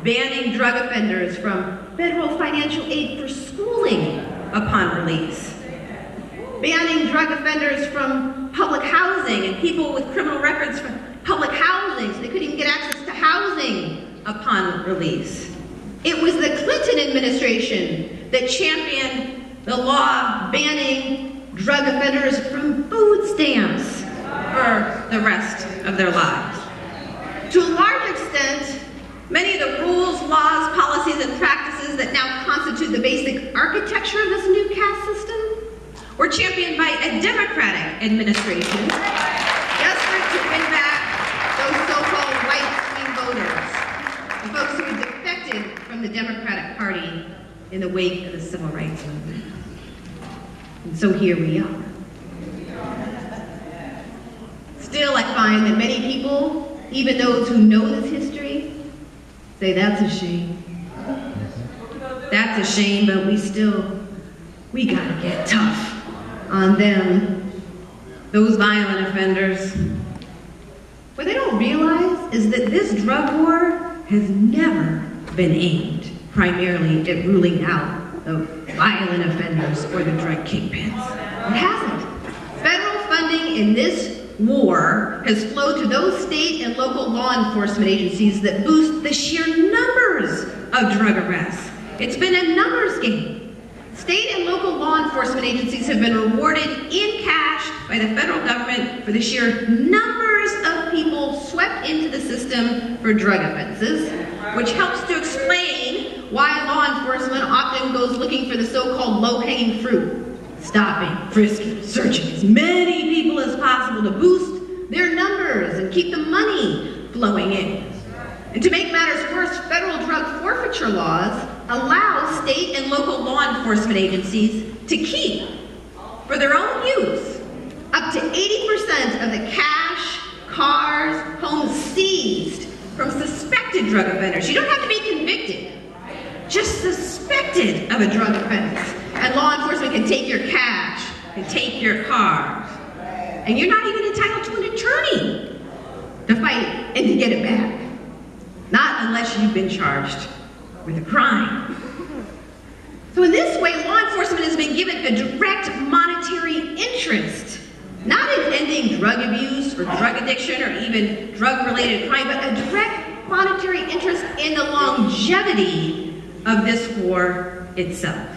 banning drug offenders from federal financial aid for schooling upon release, banning drug offenders from public housing and people with criminal records from public housing so they couldn't even get access to housing upon release. It was the Clinton administration that championed the law banning drug offenders from food stamps for the rest of their lives. To a large extent, many of the rules, laws, policies, and practices that now constitute the basic architecture of this new caste system were championed by a Democratic administration desperate to win back those so-called white swing voters, the folks who had defected from the Democratic Party in the wake of the Civil Rights Movement. And so here we are. Still, I find that many people, even those who know this history, say that's a shame. That's a shame, but we gotta get tough on them, those violent offenders. What they don't realize is that this drug war has never been aimed primarily at ruling out the violent offenders or the drug kingpins. It hasn't. Federal funding in this war has flowed to those state and local law enforcement agencies that boost the sheer numbers of drug arrests. It's been a numbers game. State and local law enforcement agencies have been rewarded in cash by the federal government for the sheer numbers of people swept into the system for drug offenses, which helps to explain why law enforcement often goes looking for the so-called low-hanging fruit, stopping, frisking, searching as many people as possible to boost their numbers and keep the money flowing in. And to make matters worse, federal drug forfeiture laws allow state and local law enforcement agencies to keep, for their own use, up to 80% of the cash, cars, homes seized from suspected drug offenders. You don't have to be convicted, just suspected of a drug offense. And law enforcement can take your cash, can take your cars. And you're not even entitled to an attorney to fight and to get it back. Not unless you've been charged with a crime. So in this way, law enforcement has been given a direct monetary interest, not in ending drug abuse or drug addiction or even drug-related crime, but a direct monetary interest in the longevity of this war itself.